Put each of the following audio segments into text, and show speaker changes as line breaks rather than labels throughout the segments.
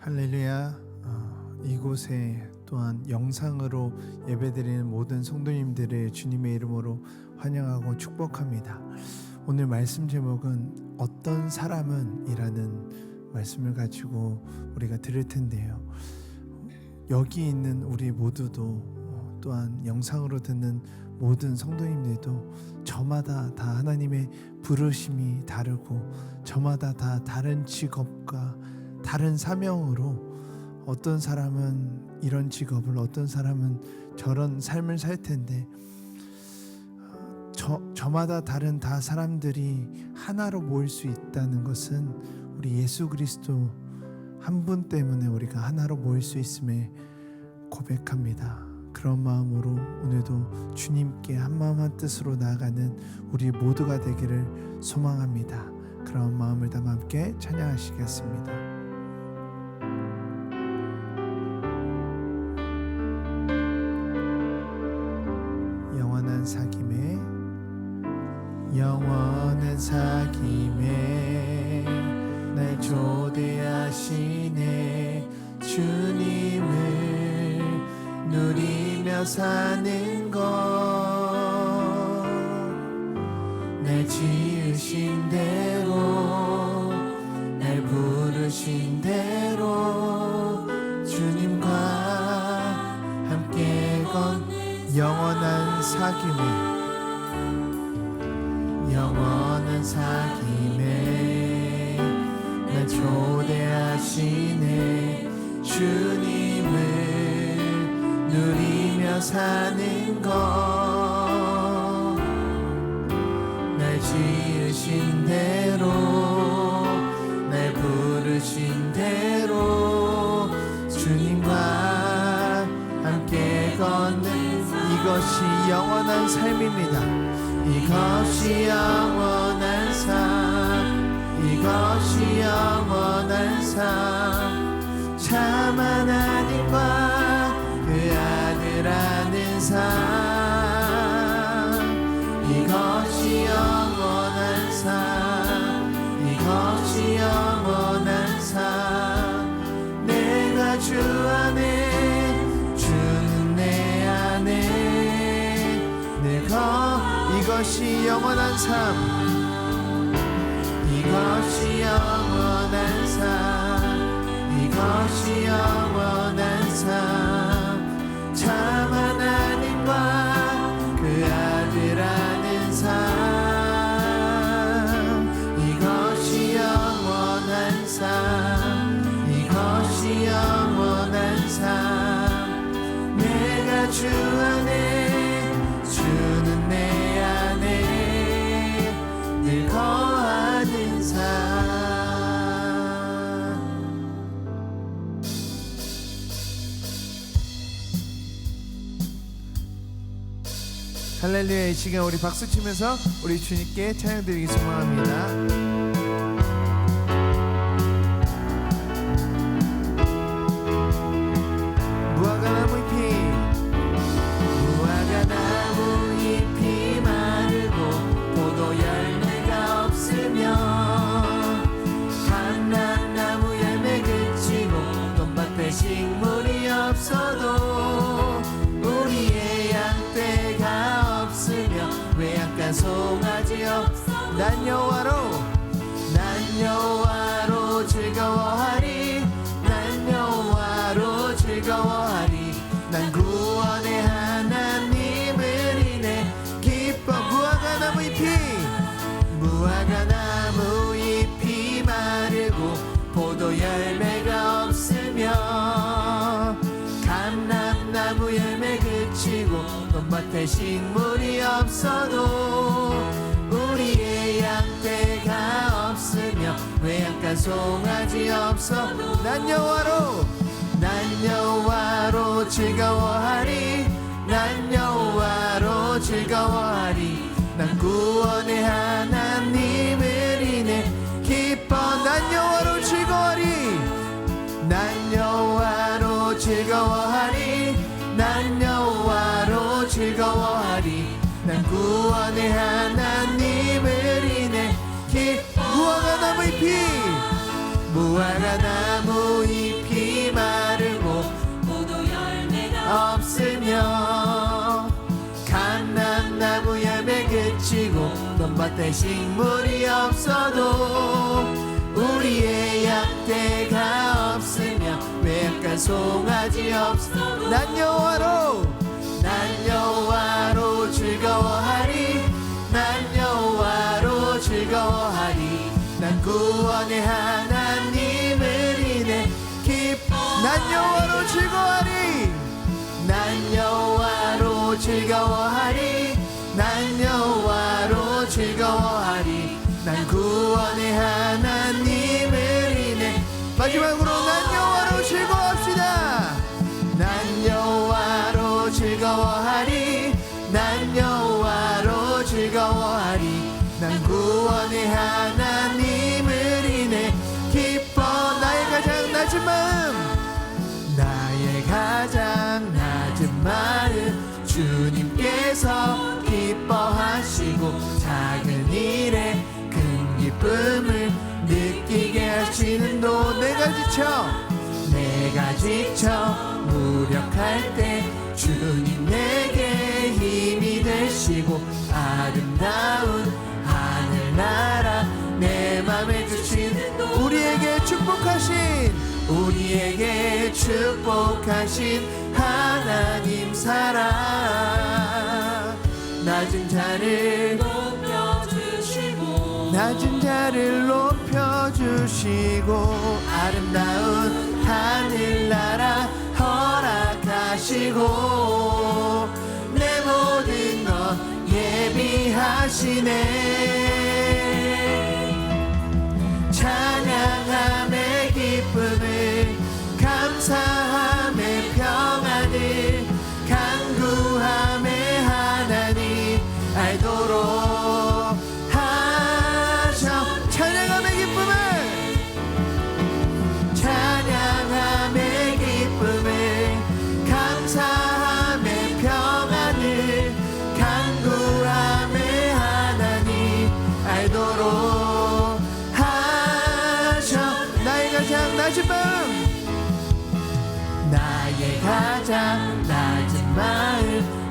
할렐루야. 이곳에 또한 영상으로 예배드리는 모든 성도님들을 주님의 이름으로 환영하고 축복합니다. 오늘 말씀 제목은 어떤 사람은 이라는 말씀을 가지고 우리가 들을 텐데요, 여기 있는 우리 모두도 또한 영상으로 듣는 모든 성도님들도 저마다 다 하나님의 부르심이 다르고 저마다 다 다른 직업과 다른 사명으로, 어떤 사람은 이런 직업을, 어떤 사람은 저런 삶을 살 텐데 저마다 다른 다 사람들이 하나로 모일 수 있다는 것은 우리 예수 그리스도 한 분 때문에 우리가 하나로 모일 수 있음에 고백합니다. 그런 마음으로 오늘도 주님께 한마음 한뜻으로 나아가는 우리 모두가 되기를 소망합니다. 그런 마음을 담아 함께 찬양하시겠습니다. 영원한 사귐에 날 초대하시네. 주님을 누리며 사는 것, 날 지으신 대로, 날 부르신 대로 주님과 함께 걷는 영원한 사귐에 날 초대하시네. 주님을 누리며 사는 것, 날 지으신 대로, 날 부르신 대로 주님과 함께 걷는, 이것이 영원한 삶입니다. 이것이 영원한 삶, 이것이 영원한 삶, 참 하나님과 그 아들 아는 삶, 이것이 영원한 삶, 이것이 영원한 삶. 내가 주 안에, 주는 내 안에 늘 이것이 영원한 삶, 이것이 영원한 삶, 이것이 영원한 삶, 참 하나님과 그 아들 아는 삶, 이것이 영원한 삶, 이것이 영원한 삶. 내가 주 안에, 주는 내 안에 늘 거하는 삶. 할렐루야. 이 시간 우리 박수 치면서 우리 주님께 찬양 드리기 소망합니다.
식물이 없어도 우리의 양떼가 없으며 외양간 송아지 없어 난 여호와로 즐거워하리. 난 여호와로 즐거워하리. 난 구원의 하나님을 인해 기뻐. 무화과 나무 잎이 마르고 포도 열매가 없으며 감람나무 열매 그치고 논밭에 식물이 없어도 우리의 양떼가 없으며 외양간 송아지 없어도 난 여호와로 즐거워하리. 난 여호와로 즐거워하리. 난 구원의 하나님을 인해 기뻐. 난 여호와로 즐거워하리. 난 여호와로 즐거워하리. 난 여호와로 즐거워하리. 난 구원의 하나님을 인해 기뻐. 무화과 나무 잎이 때 식물이 없어도 우리의 양떼가 없으며 외양간 송아지 없어도 난 여호와로 즐거워하리. 난 여호와로 즐거워하리. 난 구원의 하나님을 인해 난 여호와로 즐거워하리. 난 여호와로 즐거워하리. 난 여호와로 즐거워하리. 난 구원의 하나님을 인해 마지막으로 난 여호와로 즐거워합시다. 난 여호와로 즐거워하리. 난 여호와로 즐거워하리. 난 구원의 하나님을 인해 기뻐. 나의 가장 낮은 마음 주님께서 기뻐하시고 작은 일에 큰 기쁨을 느끼게 하시는도 내가 지쳐 무력할 때 주님 내게 힘이 되시고 아름다운 하늘나라 내 맘에 주신 우리에게 축복하신 하나님 사랑. 낮은 자를 높여주시고 아름다운 하늘나라 허락하시고 내 모든 것 예비하시네. 찬양함의 기쁨을 감사함의 평안을 간구함의 하나님 알도록 하셔. 찬양함의 기쁨을 감사함의 평안을 간구함의 하나님 알도록 하셔. 나의 가장 낮은 마음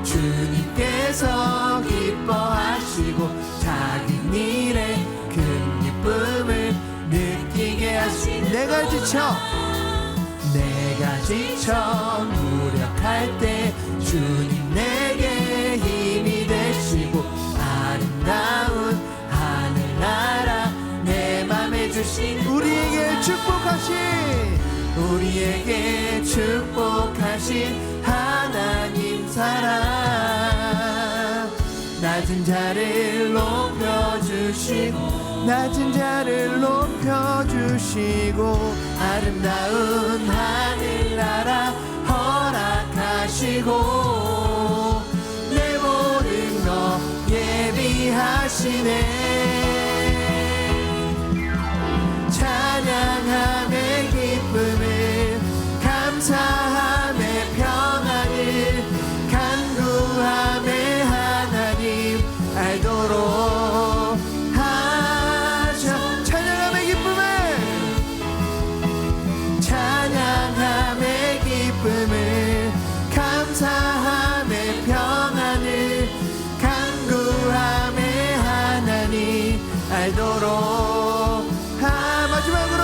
주님께서 기뻐하시고 작은 일에 큰 기쁨을 느끼게 하시니 내가 지쳐 무력할 때 주님 내게 힘이 되시고 아름다운 하늘나라 내 맘에 주신 우리에게 축복하신 하나님 사랑. 낮은 자를 높여주시고 아름다운 하늘나라 허락하시고 내 모든 것 예비하시네. 찬양함의 기쁨을 감사함의 평안을 간구함의 하나님 알도록 하셔. 찬양함의 기쁨을 감사함의 평안을 간구함의 하나님 알도록 마지막으로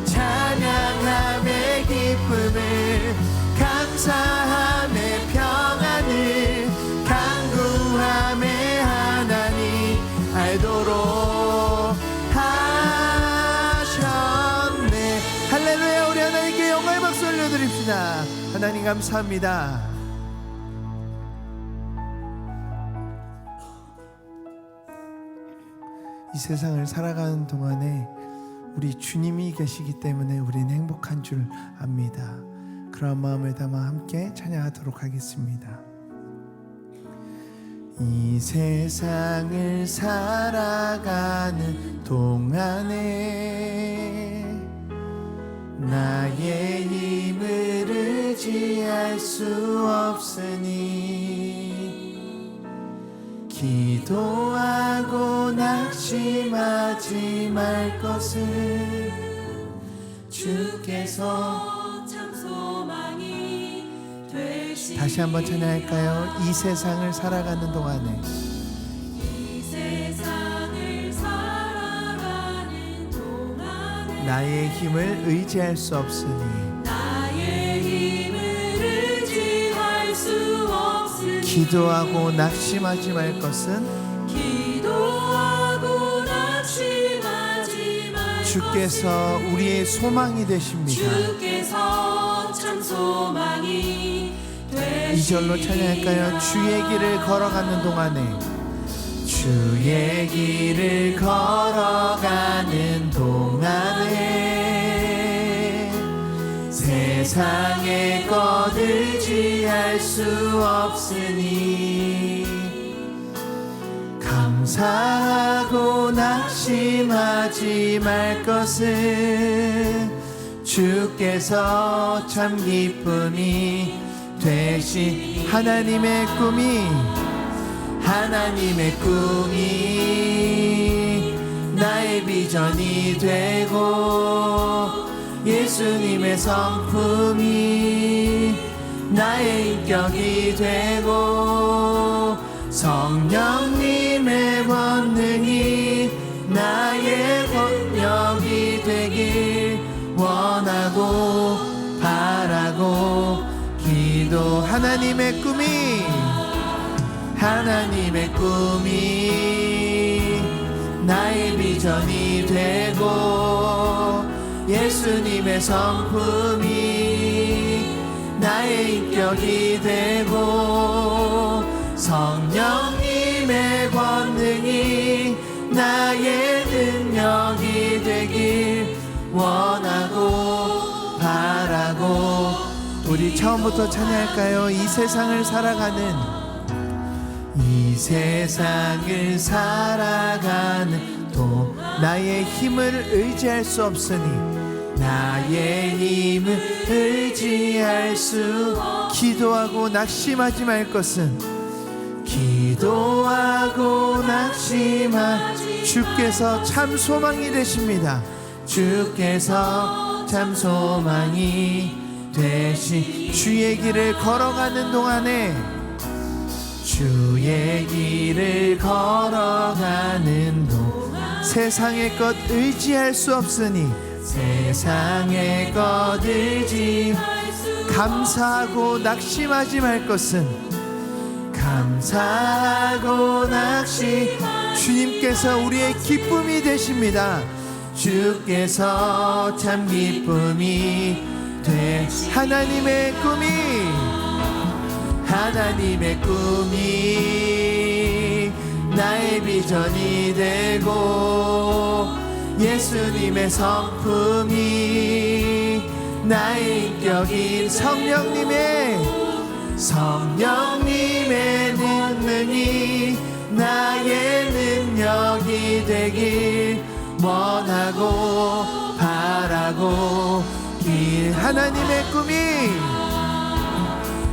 찬양함의 기쁨을 감사함의 평안을 간구함의 하나님 알도록 하셨네. 할렐루야. 우리 하나님께 영광의 박수 올려드립시다. 하나님 감사합니다. 이 세상을 살아가는 동안에 우리 주님이 계시기 때문에 우리는 행복한 줄 압니다. 그런 마음을 담아 함께 찬양하도록 하겠습니다. 이 세상을 살아가는 동안에 나의 힘을 의지할 수 없으니 기도하고 낙심하지 말 것을 주께서
참 소망이 되시
다시 한번 찬양할까요? 이 세상을 살아가는 동안에 나의 힘을 의지할 수 없으니 기도하고 낙심하지 말 것은 주께서 우리의 소망이 되십니다. 이 절로 찬양할까요? 주의 길을 걸어가는 동안에 주의 길을 걸어가는 동안에 세상의 것 의지할 수 없으니 감사하고 낙심하지 말 것은 주께서 참 기쁨이 되시 하나님의 꿈이 나의 비전이 되고 예수님의 성품이 나의 인격이 되고 성령님의 권능이 나의 권력이 되길 원하고 바라고 기도 하나님의 꿈이 나의 비전이 되고 예수님의 성품이 나의 인격이 되고 성령님의 권능이 나의 능력이 되길 원하고 바라고 우리 처음부터 찬양할까요? 이 세상을 살아가는 또 나의 힘을 의지할 수 없으니 나의 힘을 의지할 수 기도하고 낙심하지 말 것은 기도하고 낙심하지 주께서 참 소망이 되십니다. 주께서 참 소망이 되시 주의 길을 걸어가는 동안에 주의 길을 걸어가는 동안 세상의 것 의지할 수 없으니 세상의 것 감사하고 낙심하지 말 것은 감사하고 주님께서 우리의 기쁨이 되십니다. 주께서 참 기쁨이 돼 하나님의 꿈이 나의 비전이 되고 예수님의 성품이 나의 인격인 성령님의 능력이 나의 능력이 되길 원하고 바라고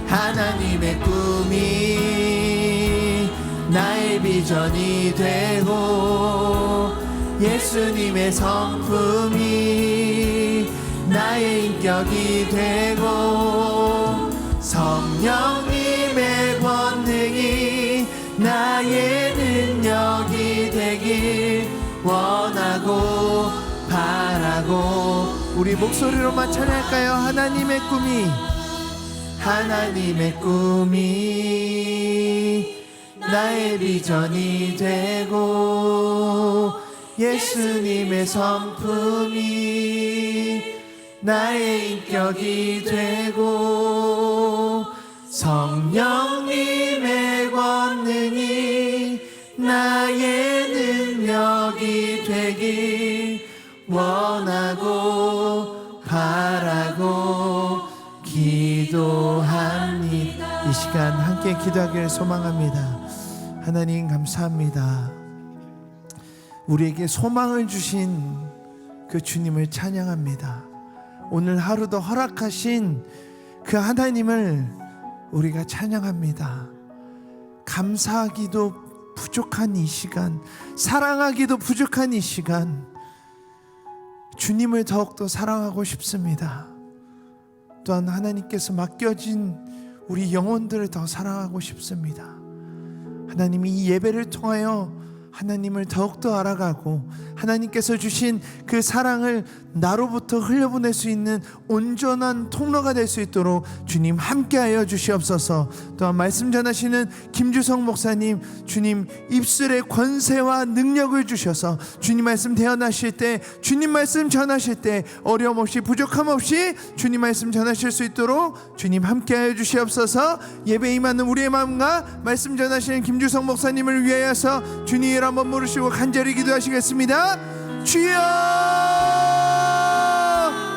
하나님의 꿈이 나의 비전이 되고 예수님의 성품이 나의 인격이 되고 성령님의 권능이 나의 능력이 되길 원하고 바라고 우리 목소리로만 찬양할까요? 하나님의 꿈이 나의 비전이 되고 예수님의 성품이 나의 인격이 되고 성령님의 권능이 나의 능력이 되길 원하고 바라고 기도합니다. 이 시간 함께 기도하기를 소망합니다. 하나님 감사합니다. 우리에게 소망을 주신 그 주님을 찬양합니다. 오늘 하루도 허락하신 그 하나님을 우리가 찬양합니다. 감사하기도 부족한 이 시간, 사랑하기도 부족한 이 시간, 주님을 더욱더 사랑하고 싶습니다. 또한 하나님께서 맡겨진 우리 영혼들을 더 사랑하고 싶습니다. 하나님, 이 예배를 통하여 하나님을 더욱더 알아가고 하나님께서 주신 그 사랑을 나로부터 흘려보낼 수 있는 온전한 통로가 될 수 있도록 주님 함께하여 주시옵소서. 또한 말씀 전하시는 김주성 목사님, 주님 입술에 권세와 능력을 주셔서 주님 말씀 대언하실 때, 주님 말씀 전하실 때 어려움 없이 부족함 없이 주님 말씀 전하실 수 있도록 주님 함께하여 주시옵소서. 예배 임하는 우리의 마음과 말씀 전하시는 김주성 목사님을 위하여서 주님 한번 부르시고 간절히 기도하시겠습니다. 주여,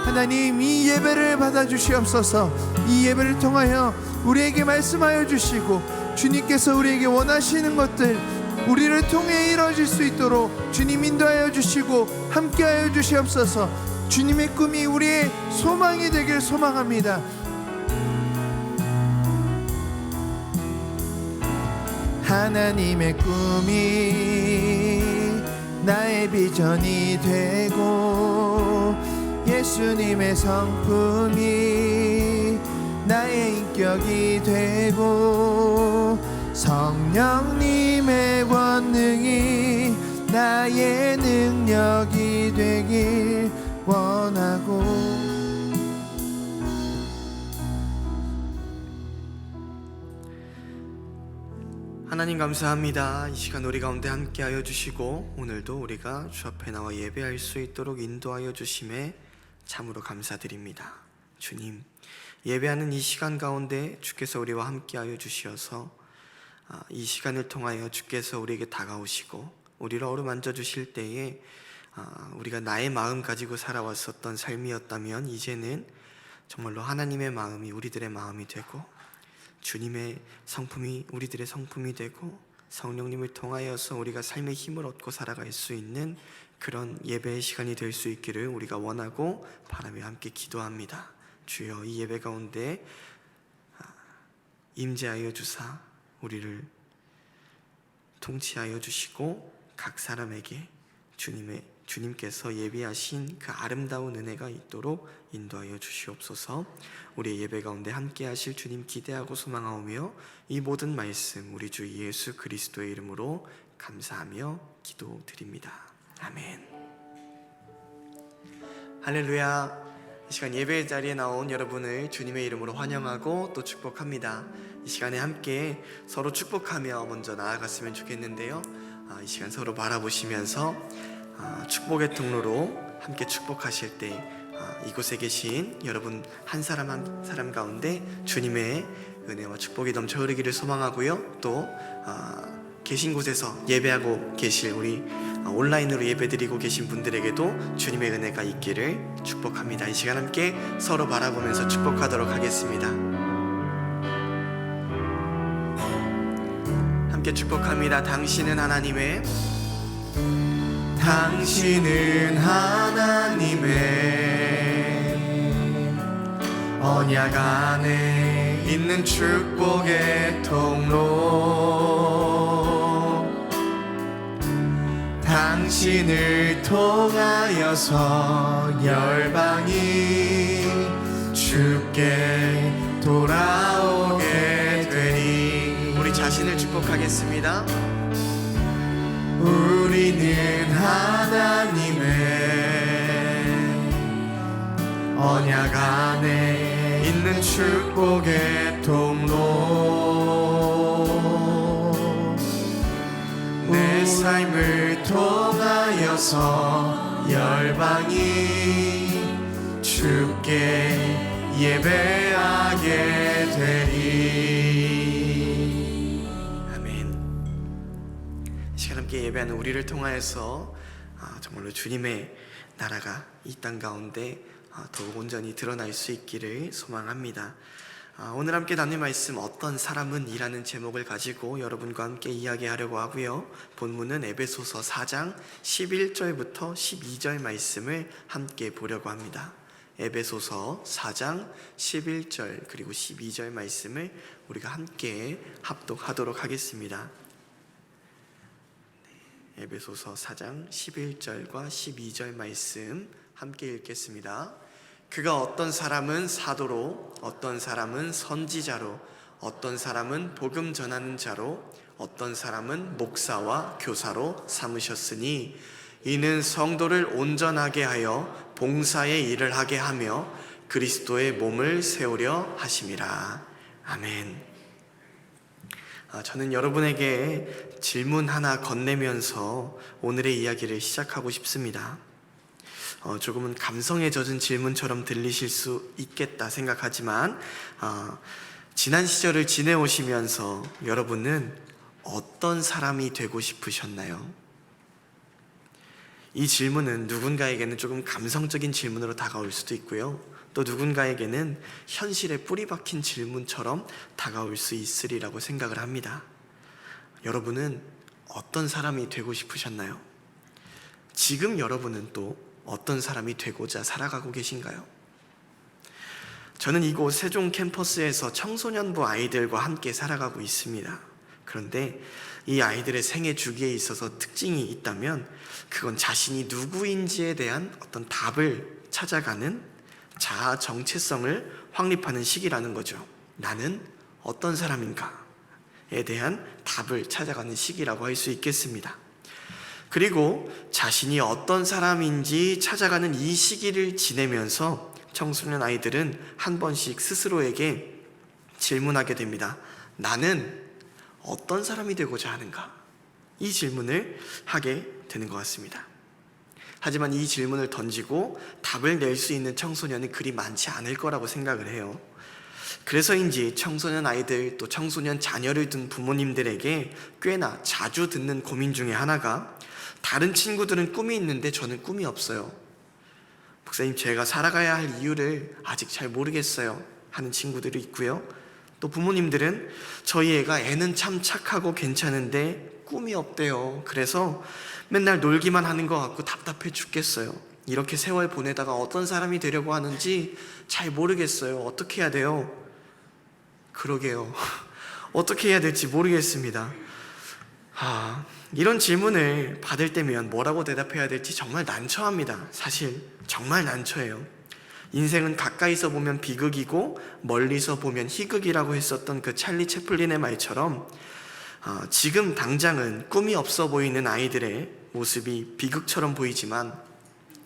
하나님 이 예배를 받아주시옵소서. 이 예배를 통하여 우리에게 말씀하여 주시고 주님께서 우리에게 원하시는 것들 우리를 통해 이루어질 수 있도록 주님 인도하여 주시고 함께하여 주시옵소서. 주님의 꿈이 우리의 소망이 되길 소망합니다. 하나님의 꿈이 나의 비전이 되고 예수님의 성품이 나의 인격이 되고 성령님의 권능이 나의 능력이 되길 원하고.
하나님 감사합니다. 이 시간 우리 가운데 함께하여 주시고 오늘도 우리가 주 앞에 나와 예배할 수 있도록 인도하여 주심에 참으로 감사드립니다. 주님, 예배하는 이 시간 가운데 주께서 우리와 함께하여 주시어서 이 시간을 통하여 주께서 우리에게 다가오시고 우리를 어루만져 주실 때에 우리가 나의 마음 가지고 살아왔었던 삶이었다면 이제는 정말로 하나님의 마음이 우리들의 마음이 되고 주님의 성품이 우리들의 성품이 되고 성령님을 통하여서 우리가 삶의 힘을 얻고 살아갈 수 있는 그런 예배의 시간이 될 수 있기를 우리가 원하고 바라며 함께 기도합니다. 주여, 이 예배 가운데 임재하여 주사 우리를 통치하여 주시고 각 사람에게 주님께서 예비하신 그 아름다운 은혜가 있도록 인도하여 주시옵소서. 우리의 예배 가운데 함께 하실 주님 기대하고 소망하오며 이 모든 말씀 우리 주 예수 그리스도의 이름으로 감사하며 기도드립니다. 아멘. 할렐루야. 이 시간 예배의 자리에 나온 여러분을 주님의 이름으로 환영하고 또 축복합니다. 이 시간에 함께 서로 축복하며 먼저 나아갔으면 좋겠는데요. 이 시간 서로 바라보시면서 축복의 통로로 함께 축복하실 때 이곳에 계신 여러분 한 사람 한 사람 가운데 주님의 은혜와 축복이 넘쳐 흐르기를 소망하고요. 또 계신 곳에서 예배하고 계실 우리 온라인으로 예배드리고 계신 분들에게도 주님의 은혜가 있기를 축복합니다. 이 시간 함께 서로 바라보면서 축복하도록 하겠습니다. 함께 축복합니다. 당신은 하나님의 언약 안에 있는 축복의 통로, 당신을 통하여서 열방이 주께 돌아오게 되니. 우리 자신을 축복하겠습니다. 우리는 하나님의 언약 안에 있는 축복의 통로, 내 삶을 통하여서 열방이 주께 예배하게 되리. 아멘. 이 시간 함께 예배하는 우리를 통하여서 정말로 주님의 나라가 이 땅 가운데 더욱 온전히 드러날 수 있기를 소망합니다. 오늘 함께 나눌 말씀 어떤 사람은 이라는 제목을 가지고 여러분과 함께 이야기하려고 하고요. 본문은 에베소서 4장 11절부터 12절 말씀을 함께 보려고 합니다. 에베소서 4장 11절 그리고 12절 말씀을 우리가 함께 합독하도록 하겠습니다. 에베소서 4장 11절과 12절 말씀 함께 읽겠습니다. 그가 어떤 사람은 사도로, 어떤 사람은 선지자로, 어떤 사람은 복음 전하는 자로, 어떤 사람은 목사와 교사로 삼으셨으니 이는 성도를 온전하게 하여 봉사의 일을 하게 하며 그리스도의 몸을 세우려 하심이라. 아멘. 저는 여러분에게 질문 하나 건네면서 오늘의 이야기를 시작하고 싶습니다. 조금은 감성에 젖은 질문처럼 들리실 수 있겠다 생각하지만 지난 시절을 지내오시면서 여러분은 어떤 사람이 되고 싶으셨나요? 이 질문은 누군가에게는 조금 감성적인 질문으로 다가올 수도 있고요, 또 누군가에게는 현실에 뿌리 박힌 질문처럼 다가올 수 있으리라고 생각을 합니다. 여러분은 어떤 사람이 되고 싶으셨나요? 지금 여러분은 또 어떤 사람이 되고자 살아가고 계신가요? 저는 이곳 세종 캠퍼스에서 청소년부 아이들과 함께 살아가고 있습니다. 그런데 이 아이들의 생애 주기에 있어서 특징이 있다면 그건 자신이 누구인지에 대한 어떤 답을 찾아가는 자아 정체성을 확립하는 시기라는 거죠. 나는 어떤 사람인가에 대한 답을 찾아가는 시기라고 할 수 있겠습니다. 그리고 자신이 어떤 사람인지 찾아가는 이 시기를 지내면서 청소년 아이들은 한 번씩 스스로에게 질문하게 됩니다. 나는 어떤 사람이 되고자 하는가? 이 질문을 하게 되는 것 같습니다. 하지만 이 질문을 던지고 답을 낼 수 있는 청소년은 그리 많지 않을 거라고 생각을 해요. 그래서인지 청소년 아이들 또 청소년 자녀를 둔 부모님들에게 꽤나 자주 듣는 고민 중에 하나가, 다른 친구들은 꿈이 있는데 저는 꿈이 없어요. 목사님, 제가 살아가야 할 이유를 아직 잘 모르겠어요 하는 친구들이 있고요, 또 부모님들은 저희 애는 참 착하고 괜찮은데 꿈이 없대요. 그래서 맨날 놀기만 하는 것 같고 답답해 죽겠어요. 이렇게 세월 보내다가 어떤 사람이 되려고 하는지 잘 모르겠어요. 어떻게 해야 돼요? 그러게요. 어떻게 해야 될지 모르겠습니다. 이런 질문을 받을 때면 뭐라고 대답해야 될지 정말 난처합니다. 사실 정말 난처해요. 인생은 가까이서 보면 비극이고 멀리서 보면 희극이라고 했었던 그 찰리 채플린의 말처럼 지금 당장은 꿈이 없어 보이는 아이들의 모습이 비극처럼 보이지만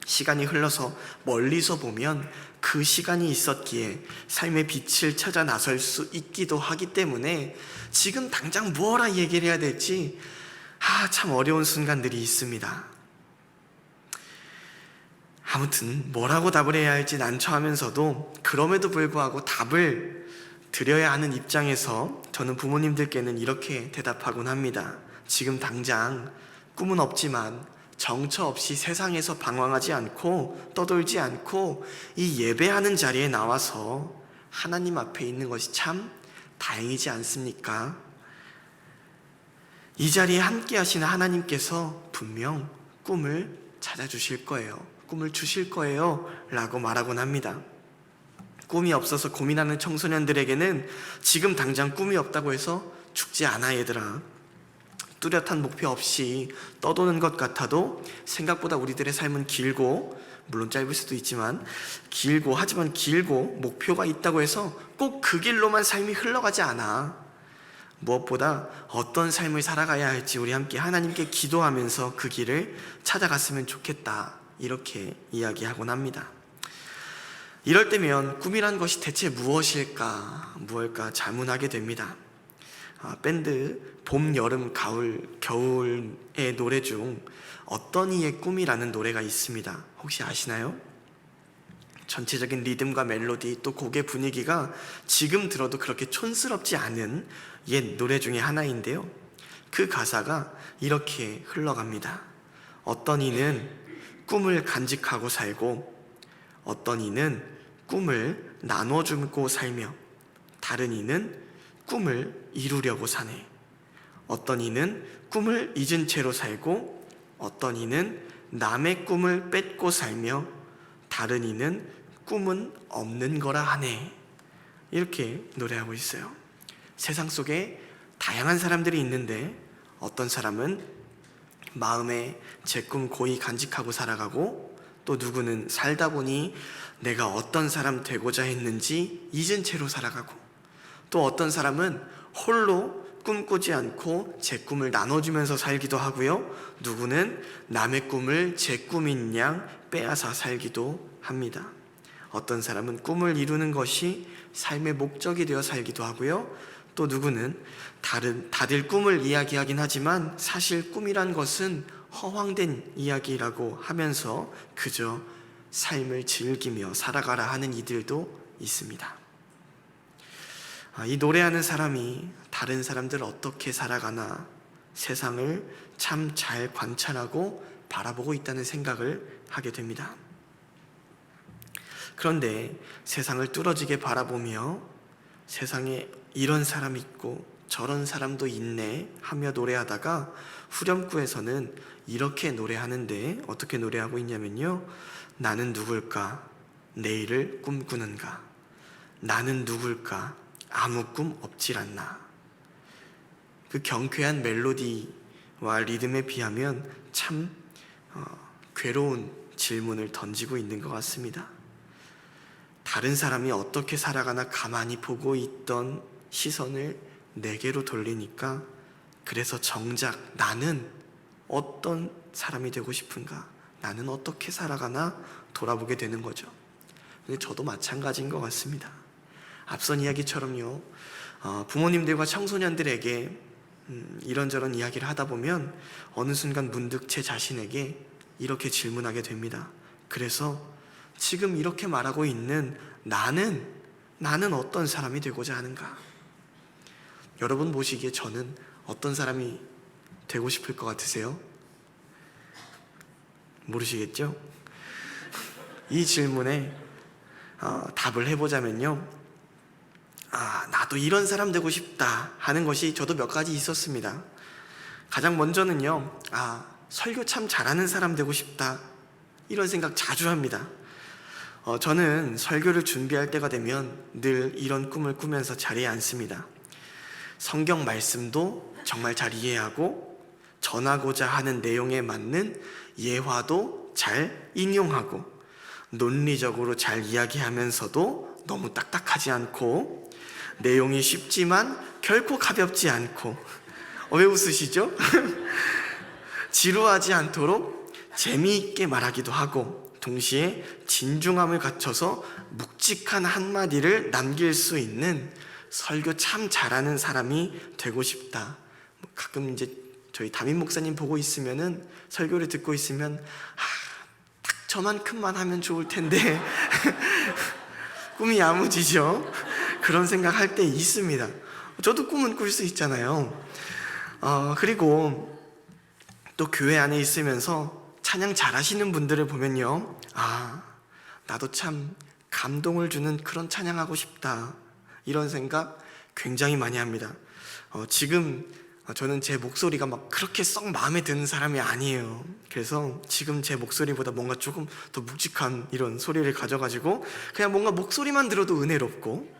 시간이 흘러서 멀리서 보면 그 시간이 있었기에 삶의 빛을 찾아 나설 수 있기도 하기 때문에 지금 당장 무엇라 얘기를 해야 될지 참 어려운 순간들이 있습니다. 아무튼 뭐라고 답을 해야 할지 난처하면서도 그럼에도 불구하고 답을 드려야 하는 입장에서 저는 부모님들께는 이렇게 대답하곤 합니다. 지금 당장 꿈은 없지만 정처 없이 세상에서 방황하지 않고 떠돌지 않고 이 예배하는 자리에 나와서 하나님 앞에 있는 것이 참 다행이지 않습니까? 이 자리에 함께 하시는 하나님께서 분명 꿈을 찾아주실 거예요. 꿈을 주실 거예요 라고 말하곤 합니다. 꿈이 없어서 고민하는 청소년들에게는 지금 당장 꿈이 없다고 해서 죽지 않아 얘들아. 뚜렷한 목표 없이 떠도는 것 같아도 생각보다 우리들의 삶은 길고, 물론 짧을 수도 있지만 하지만 길고 목표가 있다고 해서 꼭 그 길로만 삶이 흘러가지 않아. 무엇보다 어떤 삶을 살아가야 할지 우리 함께 하나님께 기도하면서 그 길을 찾아갔으면 좋겠다, 이렇게 이야기하곤 합니다. 이럴 때면 꿈이란 것이 대체 무엇일까 자문하게 됩니다. 밴드 봄, 여름, 가을, 겨울의 노래 중 어떤 이의 꿈이라는 노래가 있습니다. 혹시 아시나요? 전체적인 리듬과 멜로디 또 곡의 분위기가 지금 들어도 그렇게 촌스럽지 않은 옛 노래 중에 하나인데요, 그 가사가 이렇게 흘러갑니다. 어떤 이는 꿈을 간직하고 살고, 어떤 이는 꿈을 나눠주고 살며, 다른 이는 꿈을 이루려고 사네. 어떤 이는 꿈을 잊은 채로 살고, 어떤 이는 남의 꿈을 뺏고 살며, 다른 이는 꿈은 없는 거라 하네. 이렇게 노래하고 있어요. 세상 속에 다양한 사람들이 있는데 어떤 사람은 마음에 제 꿈 고이 간직하고 살아가고, 또 누구는 살다 보니 내가 어떤 사람 되고자 했는지 잊은 채로 살아가고, 또 어떤 사람은 홀로 꿈꾸지 않고 제 꿈을 나눠주면서 살기도 하고요. 누구는 남의 꿈을 제 꿈인 양 빼앗아 살기도 합니다. 어떤 사람은 꿈을 이루는 것이 삶의 목적이 되어 살기도 하고요. 또 누구는 다들 꿈을 이야기하긴 하지만 사실 꿈이란 것은 허황된 이야기라고 하면서 그저 삶을 즐기며 살아가라 하는 이들도 있습니다. 이 노래하는 사람이 다른 사람들 어떻게 살아가나 세상을 참 잘 관찰하고 바라보고 있다는 생각을 하게 됩니다. 그런데 세상을 뚫어지게 바라보며 세상에 이런 사람이 있고 저런 사람도 있네 하며 노래하다가 후렴구에서는 이렇게 노래하는데 어떻게 노래하고 있냐면요. 나는 누굴까? 내일을 꿈꾸는가? 나는 누굴까? 아무 꿈 없질 않나? 그 경쾌한 멜로디와 리듬에 비하면 참 괴로운 질문을 던지고 있는 것 같습니다. 다른 사람이 어떻게 살아가나 가만히 보고 있던 시선을 내게로 돌리니까 그래서 정작 나는 어떤 사람이 되고 싶은가? 나는 어떻게 살아가나 돌아보게 되는 거죠. 근데 저도 마찬가지인 것 같습니다. 앞선 이야기처럼요. 부모님들과 청소년들에게 이런저런 이야기를 하다 보면 어느 순간 문득 제 자신에게 이렇게 질문하게 됩니다. 그래서 지금 이렇게 말하고 있는 나는 어떤 사람이 되고자 하는가? 여러분 보시기에 저는 어떤 사람이 되고 싶을 것 같으세요? 모르시겠죠? 이 질문에 답을 해보자면요. 나도 이런 사람 되고 싶다 하는 것이 저도 몇 가지 있었습니다. 가장 먼저는요. 설교 참 잘하는 사람 되고 싶다 이런 생각 자주 합니다. 저는 설교를 준비할 때가 되면 늘 이런 꿈을 꾸면서 자리에 앉습니다. 성경 말씀도 정말 잘 이해하고 전하고자 하는 내용에 맞는 예화도 잘 인용하고 논리적으로 잘 이야기하면서도 너무 딱딱하지 않고 내용이 쉽지만 결코 가볍지 않고 왜 웃으시죠? 지루하지 않도록 재미있게 말하기도 하고 동시에 진중함을 갖춰서 묵직한 한마디를 남길 수 있는 설교 참 잘하는 사람이 되고 싶다. 가끔 이제 저희 담임 목사님 보고 있으면은 설교를 듣고 있으면 딱 저만큼만 하면 좋을 텐데 꿈이 야무지죠. 그런 생각할 때 있습니다. 저도 꿈은 꿀 수 있잖아요. 그리고 또 교회 안에 있으면서 찬양 잘하시는 분들을 보면요, 나도 참 감동을 주는 그런 찬양하고 싶다 이런 생각 굉장히 많이 합니다. 지금 저는 제 목소리가 막 그렇게 썩 마음에 드는 사람이 아니에요. 그래서 지금 제 목소리보다 뭔가 조금 더 묵직한 이런 소리를 가져가지고 그냥 뭔가 목소리만 들어도 은혜롭고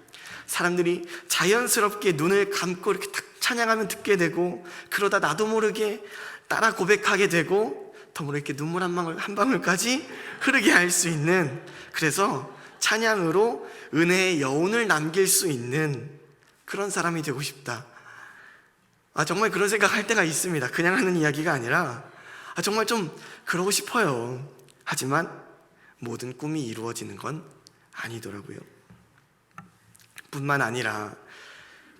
사람들이 자연스럽게 눈을 감고 이렇게 딱 찬양하면 듣게 되고 그러다 나도 모르게 따라 고백하게 되고 더 모르게 눈물 한 방울까지 흐르게 할 수 있는, 그래서 찬양으로 은혜의 여운을 남길 수 있는 그런 사람이 되고 싶다. 정말 그런 생각할 때가 있습니다. 그냥 하는 이야기가 아니라 정말 좀 그러고 싶어요. 하지만 모든 꿈이 이루어지는 건 아니더라고요. 뿐만 아니라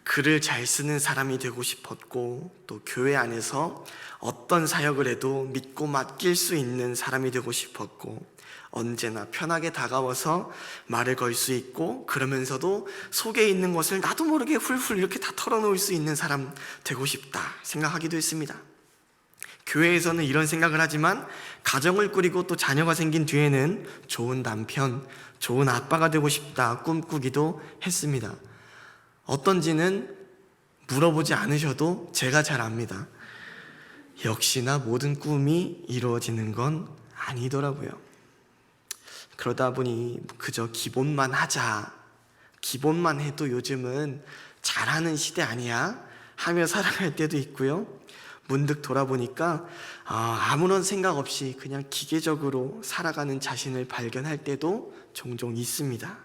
글을 잘 쓰는 사람이 되고 싶었고 또 교회 안에서 어떤 사역을 해도 믿고 맡길 수 있는 사람이 되고 싶었고 언제나 편하게 다가와서 말을 걸 수 있고 그러면서도 속에 있는 것을 나도 모르게 훌훌 이렇게 다 털어놓을 수 있는 사람 되고 싶다 생각하기도 했습니다. 교회에서는 이런 생각을 하지만 가정을 꾸리고 또 자녀가 생긴 뒤에는 좋은 남편, 좋은 아빠가 되고 싶다 꿈꾸기도 했습니다. 어떤지는 물어보지 않으셔도 제가 잘 압니다. 역시나 모든 꿈이 이루어지는 건 아니더라고요. 그러다 보니 그저 기본만 하자, 기본만 해도 요즘은 잘하는 시대 아니야? 하며 살아갈 때도 있고요. 문득 돌아보니까 아무런 생각 없이 그냥 기계적으로 살아가는 자신을 발견할 때도 종종 있습니다.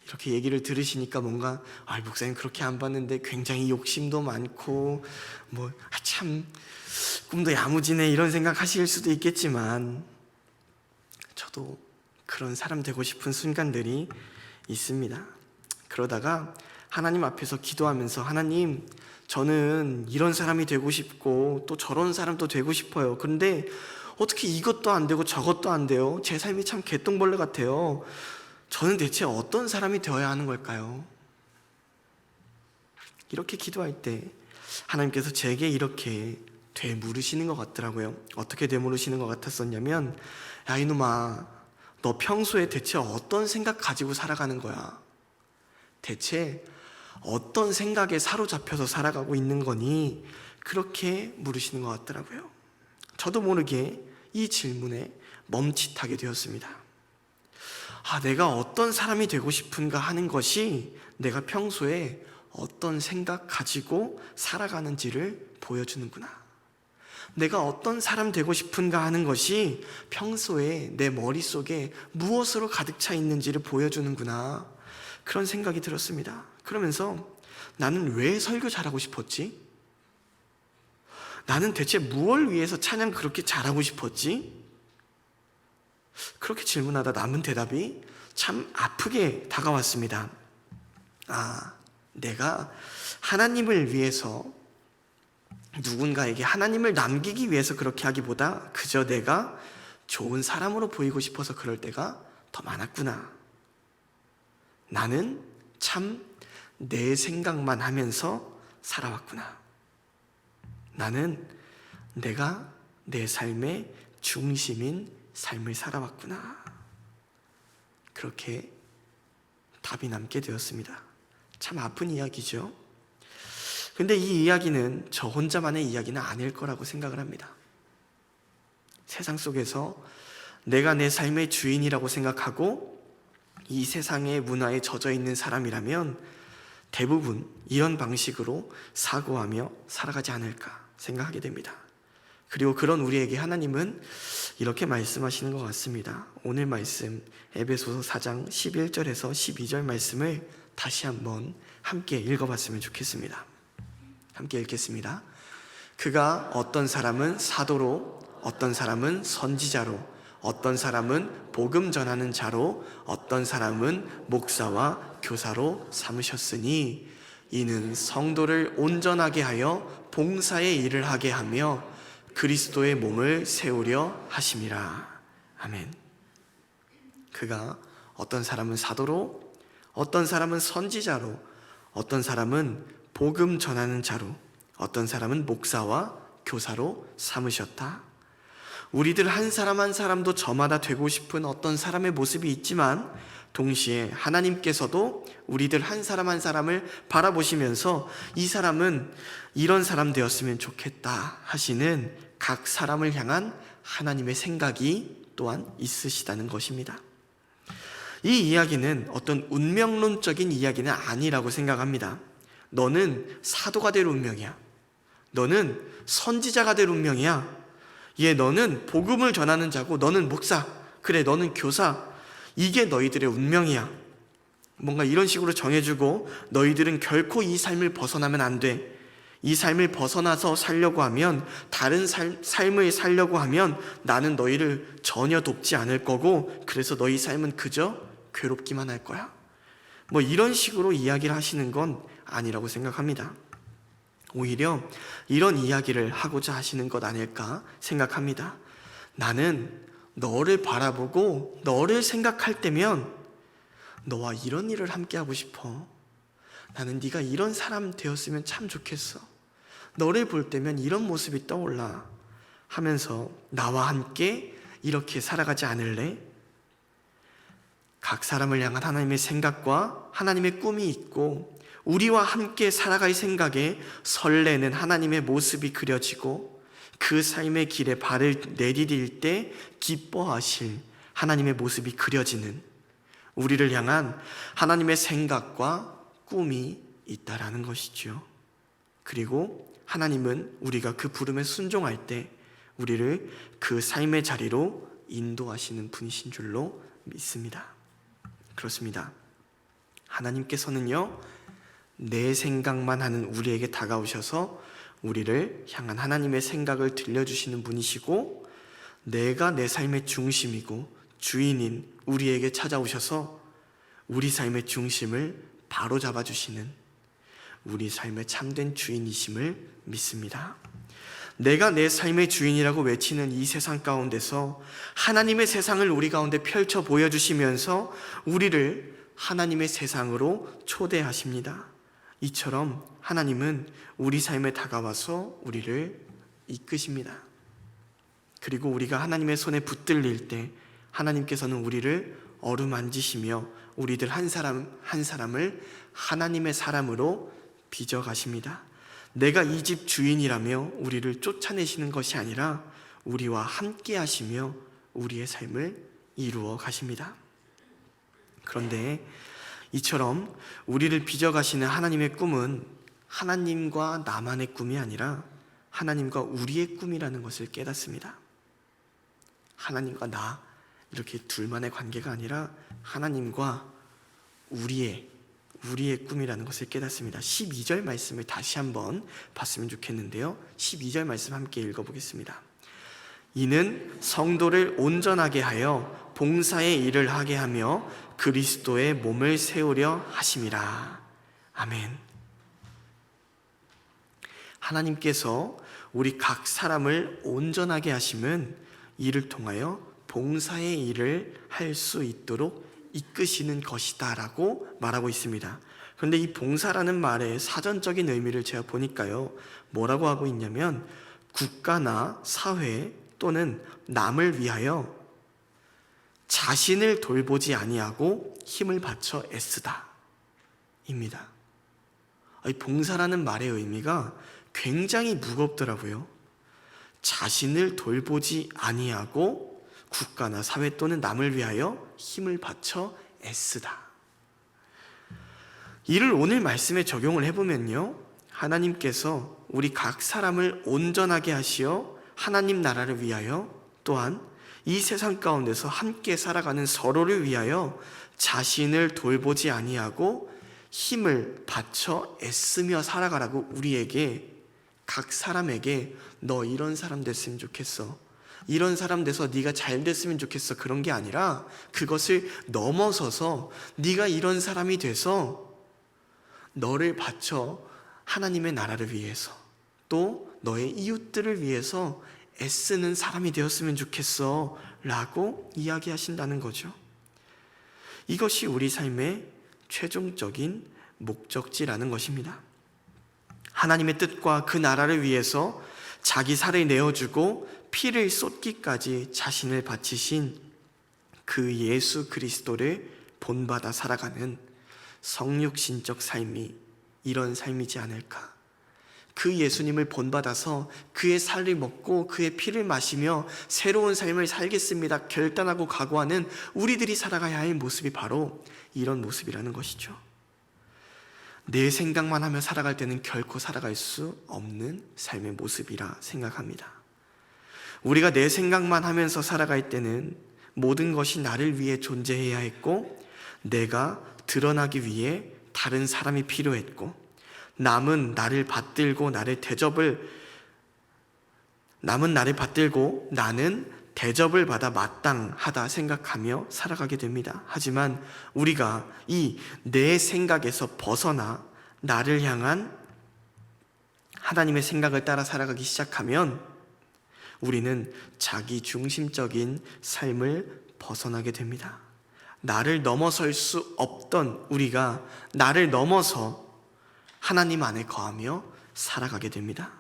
이렇게 얘기를 들으시니까 뭔가 목사님 그렇게 안 봤는데 굉장히 욕심도 많고 참 꿈도 야무지네 이런 생각 하실 수도 있겠지만, 저도 그런 사람 되고 싶은 순간들이 있습니다. 그러다가 하나님 앞에서 기도하면서, 하나님, 저는 이런 사람이 되고 싶고 또 저런 사람도 되고 싶어요. 그런데 어떻게 이것도 안 되고 저것도 안 돼요? 제 삶이 참 개똥벌레 같아요. 저는 대체 어떤 사람이 되어야 하는 걸까요? 이렇게 기도할 때 하나님께서 제게 이렇게 되물으시는 것 같더라고요. 어떻게 되물으시는 것 같았었냐면, 야 이놈아, 너 평소에 대체 어떤 생각 가지고 살아가는 거야? 대체 어떤 생각에 사로잡혀서 살아가고 있는 거니? 그렇게 물으시는 것 같더라고요. 저도 모르게 이 질문에 멈칫하게 되었습니다. 내가 어떤 사람이 되고 싶은가 하는 것이 내가 평소에 어떤 생각 가지고 살아가는지를 보여주는구나. 내가 어떤 사람 되고 싶은가 하는 것이 평소에 내 머릿속에 무엇으로 가득 차 있는지를 보여주는구나. 그런 생각이 들었습니다. 그러면서 나는 왜 설교 잘하고 싶었지? 나는 대체 무엇을 위해서 찬양 그렇게 잘하고 싶었지? 그렇게 질문하다 남은 대답이 참 아프게 다가왔습니다. 내가 하나님을 위해서, 누군가에게 하나님을 남기기 위해서 그렇게 하기보다 그저 내가 좋은 사람으로 보이고 싶어서 그럴 때가 더 많았구나. 나는 참 내 생각만 하면서 살아왔구나. 나는 내가 내 삶의 중심인 삶을 살아왔구나. 그렇게 답이 남게 되었습니다. 참 아픈 이야기죠. 근데 이 이야기는 저 혼자만의 이야기는 아닐 거라고 생각을 합니다. 세상 속에서 내가 내 삶의 주인이라고 생각하고 이 세상의 문화에 젖어 있는 사람이라면 대부분 이런 방식으로 사고하며 살아가지 않을까 생각하게 됩니다. 그리고 그런 우리에게 하나님은 이렇게 말씀하시는 것 같습니다. 오늘 말씀 에베소서 4장 11절에서 12절 말씀을 다시 한번 함께 읽어봤으면 좋겠습니다. 함께 읽겠습니다. 그가 어떤 사람은 사도로, 어떤 사람은 선지자로, 어떤 사람은 복음 전하는 자로, 어떤 사람은 목사와 교사로 삼으셨으니 이는 성도를 온전하게 하여 봉사의 일을 하게 하며 그리스도의 몸을 세우려 하심이라. 아멘. 그가 어떤 사람은 사도로, 어떤 사람은 선지자로, 어떤 사람은 복음 전하는 자로, 어떤 사람은 목사와 교사로 삼으셨다. 우리들 한 사람 한 사람도 저마다 되고 싶은 어떤 사람의 모습이 있지만 동시에 하나님께서도 우리들 한 사람 한 사람을 바라보시면서 이 사람은 이런 사람 되었으면 좋겠다 하시는 각 사람을 향한 하나님의 생각이 또한 있으시다는 것입니다. 이 이야기는 어떤 운명론적인 이야기는 아니라고 생각합니다. 너는 사도가 될 운명이야. 너는 선지자가 될 운명이야. 너는 복음을 전하는 자고 너는 목사, 그래 너는 교사, 이게 너희들의 운명이야. 뭔가 이런 식으로 정해주고 너희들은 결코 이 삶을 벗어나면 안 돼. 이 삶을 벗어나서 살려고 하면, 다른 삶을 살려고 하면 나는 너희를 전혀 돕지 않을 거고 그래서 너희 삶은 그저 괴롭기만 할 거야. 이런 식으로 이야기를 하시는 건 아니라고 생각합니다. 오히려 이런 이야기를 하고자 하시는 것 아닐까 생각합니다. 나는 너를 바라보고 너를 생각할 때면 너와 이런 일을 함께 하고 싶어. 나는 네가 이런 사람 되었으면 참 좋겠어. 너를 볼 때면 이런 모습이 떠올라 하면서 나와 함께 이렇게 살아가지 않을래? 각 사람을 향한 하나님의 생각과 하나님의 꿈이 있고 우리와 함께 살아갈 생각에 설레는 하나님의 모습이 그려지고 그 삶의 길에 발을 내디딜 때 기뻐하실 하나님의 모습이 그려지는 우리를 향한 하나님의 생각과 꿈이 있다라는 것이죠. 그리고 하나님은 우리가 그 부름에 순종할 때 우리를 그 삶의 자리로 인도하시는 분이신 줄로 믿습니다. 그렇습니다. 하나님께서는요, 내 생각만 하는 우리에게 다가오셔서 우리를 향한 하나님의 생각을 들려주시는 분이시고, 내가 내 삶의 중심이고 주인인 우리에게 찾아오셔서 우리 삶의 중심을 바로잡아 주시는 우리 삶의 참된 주인이심을 믿습니다. 내가 내 삶의 주인이라고 외치는 이 세상 가운데서 하나님의 세상을 우리 가운데 펼쳐 보여주시면서 우리를 하나님의 세상으로 초대하십니다. 이처럼 하나님은 우리 삶에 다가와서 우리를 이끄십니다. 그리고 우리가 하나님의 손에 붙들릴 때 하나님께서는 우리를 어루만지시며 우리들 한 사람 한 사람을 하나님의 사람으로 빚어가십니다. 내가 이 집 주인이라며 우리를 쫓아내시는 것이 아니라 우리와 함께 하시며 우리의 삶을 이루어 가십니다. 그런데 이처럼 우리를 빚어가시는 하나님의 꿈은 하나님과 나만의 꿈이 아니라 하나님과 우리의 꿈이라는 것을 깨닫습니다. 하나님과 나 이렇게 둘만의 관계가 아니라 하나님과 우리의 꿈이라는 것을 깨닫습니다. 12절 말씀을 다시 한번 봤으면 좋겠는데요, 12절 말씀 함께 읽어보겠습니다. 이는 성도를 온전하게 하여 봉사의 일을 하게 하며 그리스도의 몸을 세우려 하심이라. 아멘. 하나님께서 우리 각 사람을 온전하게 하심은 이를 통하여 봉사의 일을 할 수 있도록 이끄시는 것이다 라고 말하고 있습니다. 그런데 이 봉사라는 말의 사전적인 의미를 제가 보니까요, 뭐라고 하고 있냐면 국가나 사회 또는 남을 위하여 자신을 돌보지 아니하고 힘을 바쳐 애쓰다 입니다. 이 봉사라는 말의 의미가 굉장히 무겁더라고요. 자신을 돌보지 아니하고 국가나 사회 또는 남을 위하여 힘을 바쳐 애쓰다. 이를 오늘 말씀에 적용을 해보면요, 하나님께서 우리 각 사람을 온전하게 하시어 하나님 나라를 위하여 또한 이 세상 가운데서 함께 살아가는 서로를 위하여 자신을 돌보지 아니하고 힘을 바쳐 애쓰며 살아가라고 우리에게, 각 사람에게 너 이런 사람 됐으면 좋겠어, 이런 사람 돼서 네가 잘 됐으면 좋겠어, 그런 게 아니라 그것을 넘어서서 네가 이런 사람이 돼서 너를 바쳐 하나님의 나라를 위해서 또 너의 이웃들을 위해서 애쓰는 사람이 되었으면 좋겠어 라고 이야기하신다는 거죠. 이것이 우리 삶의 최종적인 목적지라는 것입니다. 하나님의 뜻과 그 나라를 위해서 자기 살을 내어주고 피를 쏟기까지 자신을 바치신 그 예수 그리스도를 본받아 살아가는 성육신적 삶이 이런 삶이지 않을까. 그 예수님을 본받아서 그의 살을 먹고 그의 피를 마시며 새로운 삶을 살겠습니다 결단하고 각오하는 우리들이 살아가야 할 모습이 바로 이런 모습이라는 것이죠. 내 생각만 하며 살아갈 때는 결코 살아갈 수 없는 삶의 모습이라 생각합니다. 우리가 내 생각만 하면서 살아갈 때는 모든 것이 나를 위해 존재해야 했고, 내가 드러나기 위해 다른 사람이 필요했고, 남은 나를 받들고 나는 대접을 받아 마땅하다 생각하며 살아가게 됩니다. 하지만 우리가 이 내 생각에서 벗어나 나를 향한 하나님의 생각을 따라 살아가기 시작하면 우리는 자기 중심적인 삶을 벗어나게 됩니다. 나를 넘어설 수 없던 우리가 나를 넘어서 하나님 안에 거하며 살아가게 됩니다.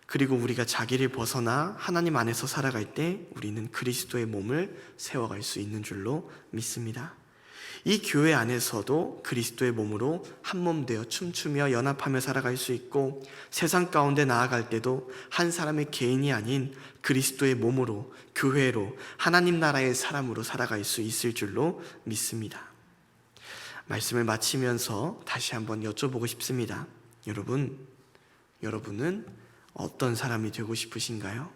그리고 우리가 자기를 벗어나 하나님 안에서 살아갈 때 우리는 그리스도의 몸을 세워갈 수 있는 줄로 믿습니다. 이 교회 안에서도 그리스도의 몸으로 한 몸 되어 춤추며 연합하며 살아갈 수 있고, 세상 가운데 나아갈 때도 한 사람의 개인이 아닌 그리스도의 몸으로, 교회로, 하나님 나라의 사람으로 살아갈 수 있을 줄로 믿습니다. 말씀을 마치면서 다시 한번 여쭤보고 싶습니다. 여러분은 어떤 사람이 되고 싶으신가요?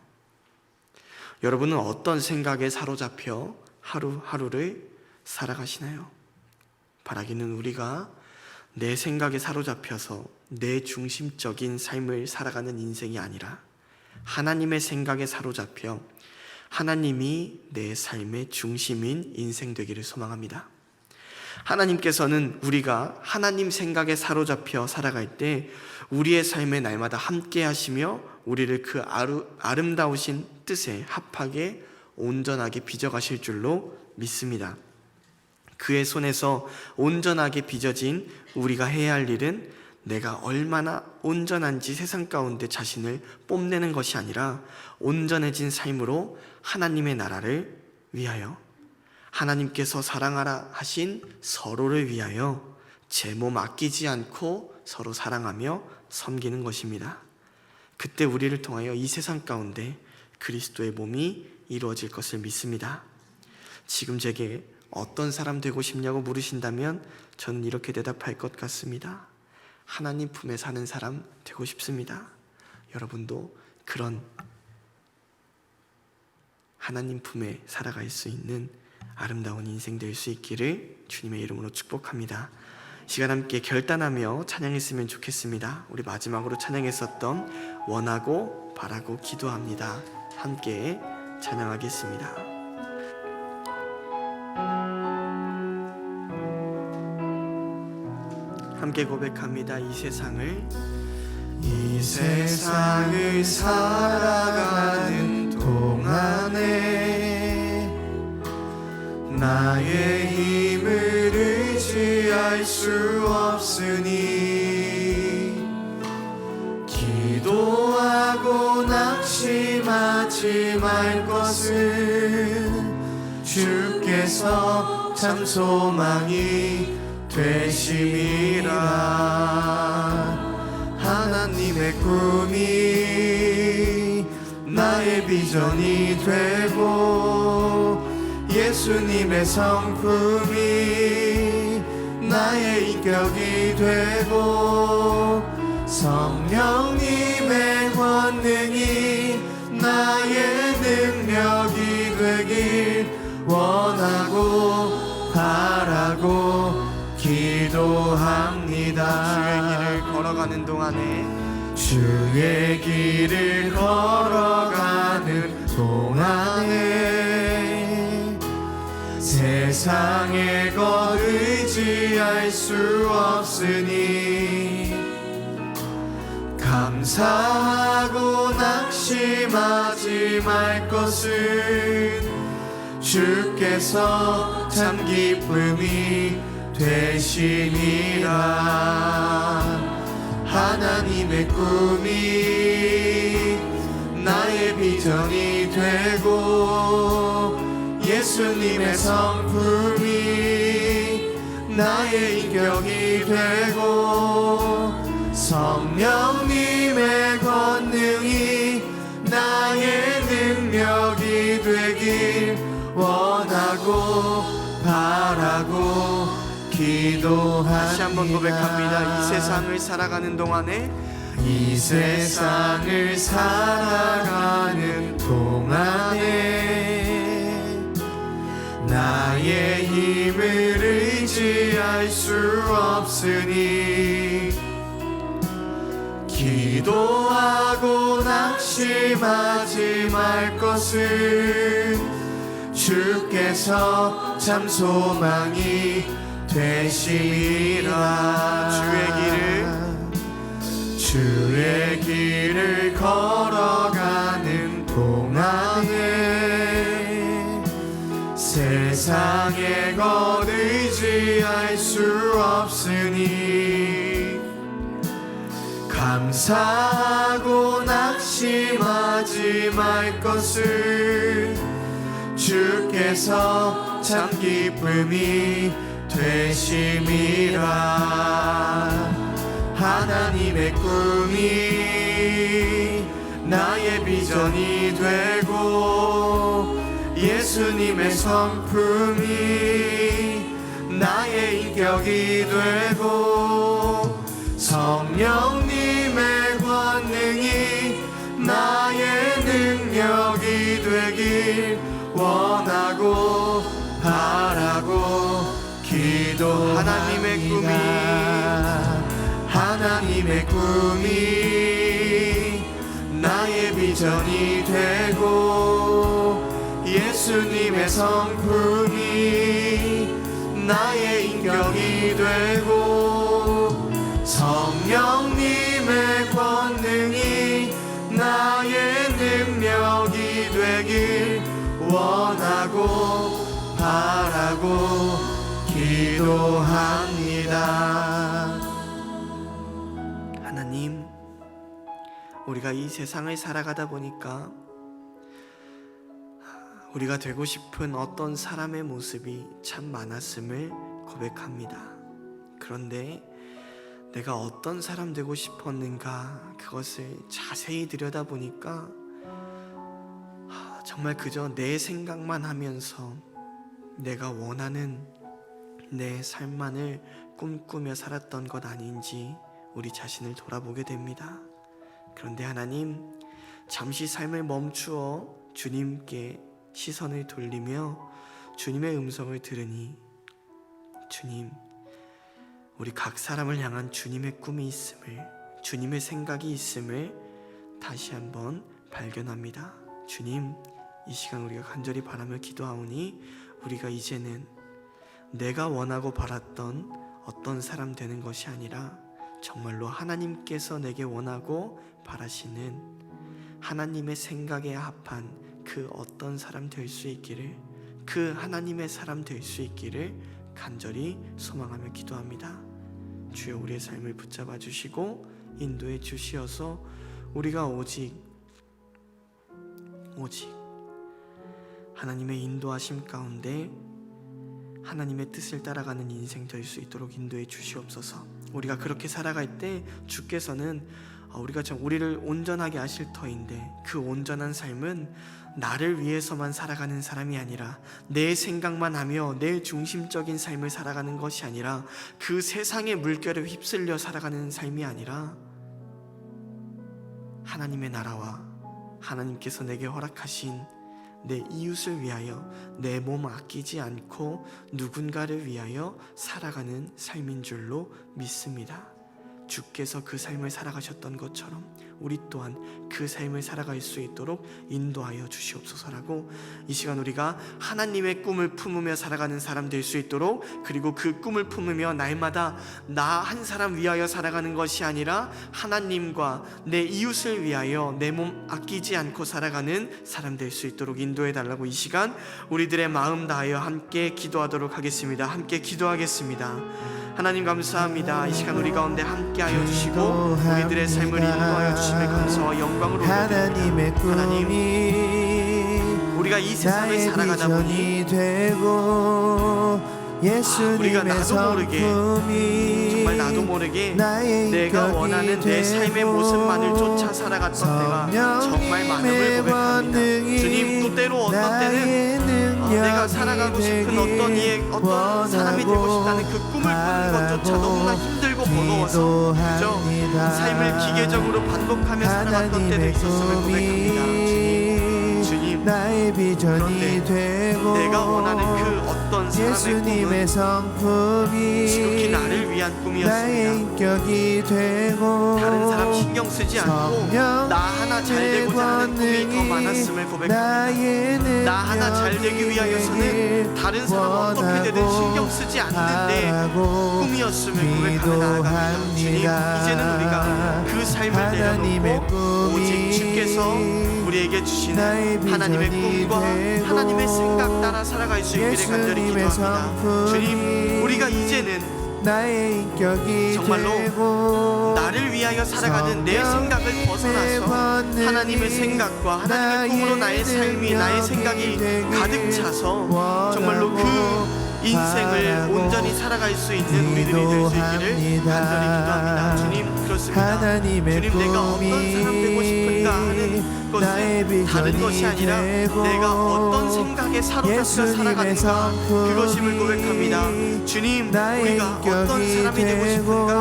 여러분은 어떤 생각에 사로잡혀 하루하루를 살아가시나요? 바라기는 우리가 내 생각에 사로잡혀서 내 중심적인 삶을 살아가는 인생이 아니라 하나님의 생각에 사로잡혀 하나님이 내 삶의 중심인 인생 되기를 소망합니다. 하나님께서는 우리가 하나님 생각에 사로잡혀 살아갈 때 우리의 삶에 날마다 함께 하시며 우리를 그 아름다우신 뜻에 합하게 온전하게 빚어가실 줄로 믿습니다. 그의 손에서 온전하게 빚어진 우리가 해야 할 일은 내가 얼마나 온전한지 세상 가운데 자신을 뽐내는 것이 아니라 온전해진 삶으로 하나님의 나라를 위하여, 하나님께서 사랑하라 하신 서로를 위하여 제 몸 아끼지 않고 서로 사랑하며 섬기는 것입니다. 그때 우리를 통하여 이 세상 가운데 그리스도의 몸이 이루어질 것을 믿습니다. 지금 제게 어떤 사람 되고 싶냐고 물으신다면 저는 이렇게 대답할 것 같습니다. 하나님 품에 사는 사람 되고 싶습니다. 여러분도 그런 하나님 품에 살아갈 수 있는 아름다운 인생 될 수 있기를 주님의 이름으로 축복합니다. 시간 함께 결단하며 찬양했으면 좋겠습니다. 우리 마지막으로 찬양했었던 원하고 바라고 기도합니다. 함께 찬양하겠습니다. 함께 고백합니다. 이 세상을 살아가는 동안에 나의 힘을 의지할 수 없으니 기도하고 낙심하지 말 것은 주께서 참 소망이 되심이라. 하나님의 꿈이 나의 비전이 되고 예수님의 성품이 나의 인격이 되고 성령님의 권능이 나의 능력이 되길 원하고 바라고 기도합니다. 주의 길을 걸어가는 동안에 세상의 것 의지할 수 없으니 감사하고 낙심하지 말 것은 주께서 참 기쁨이 되시니라. 하나님의 꿈이 나의 비전이 되고 예수님의 성품이 나의 인격이 되고 성령님의 권능이 나의 능력이 되길 원하고 바라고 기도합니다.
다시 한번 고백합니다. 이 세상을 살아가는 동안에
나의 힘을 의지할 수 없으니 기도하고 낙심하지 말 것은 주께서 참 소망이 되시리라. 주의 길을 걸어가는 동안에 세상의 것 의지할 수 없으니 감사하고 낙심하지 말 것은 주께서 참 기쁨이 되심이라. 하나님의 꿈이 나의 비전이 되고 예수님의 성품이 나의 인격이 되고 성령님의 권능이 나의 능력이 되길 원하고 바라고 기도합니다. 기도 하나님의 꿈이 나의 비전이 되고 예수님의 성품이 나의 인격이 되고 성령님의 권능이 나의 능력이 되길 원하고 바라고 기도합니다. 하나님, 우리가 이 세상을 살아가다 보니까 우리가 되고 싶은 어떤 사람의 모습이 참 많았음을 고백합니다. 그런데 내가 어떤 사람 되고 싶었는가, 그것을 자세히 들여다보니까 정말 그저 내 생각만 하면서 내가 원하는 내 삶만을 꿈꾸며 살았던 것 아닌지 우리 자신을 돌아보게 됩니다. 그런데 하나님, 잠시 삶을 멈추어 주님께 시선을 돌리며 주님의 음성을 들으니 주님, 우리 각 사람을 향한 주님의 꿈이 있음을, 주님의 생각이 있음을 다시 한번 발견합니다. 주님, 이 시간 우리가 간절히 바라며 기도하오니 우리가 이제는 내가 원하고 바랐던 어떤 사람 되는 것이 아니라 정말로 하나님께서 내게 원하고 바라시는 하나님의 생각에 합한 그 어떤 사람 될 수 있기를, 그 하나님의 사람 될 수 있기를 간절히 소망하며 기도합니다. 주여, 우리의 삶을 붙잡아 주시고 인도해 주시어서 우리가 오직 하나님의 인도하심 가운데 하나님의 뜻을 따라가는 인생 될 수 있도록 인도해 주시옵소서. 우리가 그렇게 살아갈 때 주께서는 우리를 온전하게 하실 터인데, 그 온전한 삶은 나를 위해서만 살아가는 사람이 아니라 내 생각만 하며 내 중심적인 삶을 살아가는 것이 아니라 그 세상의 물결에 휩쓸려 살아가는 삶이 아니라 하나님의 나라와 하나님께서 내게 허락하신 내 이웃을 위하여 내 몸 아끼지 않고 누군가를 위하여 살아가는 삶인 줄로 믿습니다. 주께서 그 삶을 살아가셨던 것처럼 우리 또한 그 삶을 살아갈 수 있도록 인도하여 주시옵소서라고, 이 시간 우리가 하나님의 꿈을 품으며 살아가는 사람 될 수 있도록, 그리고 그 꿈을 품으며 날마다 나 한 사람 위하여 살아가는 것이 아니라 하나님과 내 이웃을 위하여 내 몸 아끼지 않고 살아가는 사람 될 수 있도록 인도해 달라고, 이 시간 우리들의 마음 다하여 함께 기도하도록 하겠습니다. 함께 기도하겠습니다. 하나님 감사합니다. 이 시간 우리 가운데 함께하여 주시고 우리들의 삶을 인도하여 주심에 감사와 영광을 올려드립니다. 하나님, 우리가 이 세상을 살아가다 보니 우리가 나도 모르게 내가 원하는 내 삶의 모습만을 쫓아 살아갔던 때가 정말 많음을 고백합니다. 주님, 또 때로 어떤 때는 내가 살아가고 싶은 어떤 사람이 되고 싶다는 그 꿈을 꾸는 것조차 너무나 힘들고 버거워서 그저 삶을 기계적으로 반복하며 살아갔던 때도 있었음을 고백합니다. 주님, 그런데 내가 원하는 그 어떤 사람의 꿈은 지극히 나를 위한 꿈이었습니다. 다른 사람 신경 쓰지 않고 나 하나 잘 되고자 하는 꿈이 더 많았음을 고백합니다. 나 하나 잘 되기 위하여서는 다른 사람 어떻게 되든 신경 쓰지 않는데 꿈이었음을 고백하며 나아갑니다. 주님, 이제는 우리가 그 삶을 내려놓고 오직 주께서 우리에게 주시는 하나님의 꿈과 하나님의 생각 따라 살아갈 수 있기를 간절히 기도합니다. 주님, 우리가 이제는 정말로 나를 위하여 살아가는 내 생각을 벗어나서 하나님의 생각과 하나님의 꿈으로 나의 삶이, 나의 생각이 가득 차서 정말로 그 인생을 온전히 살아갈 수 있는 우리들이 될 수 있기를 간절히 기도합니다. 주님, 그렇습니다. 주님, 내가 어떤 사람 되고 싶은가 하는 것은 다른 것이 아니라 내가 어떤 생각에 사로잡혀 살아가는가, 그것임을 고백합니다. 주님, 우리가 어떤 사람이 되고 싶은가,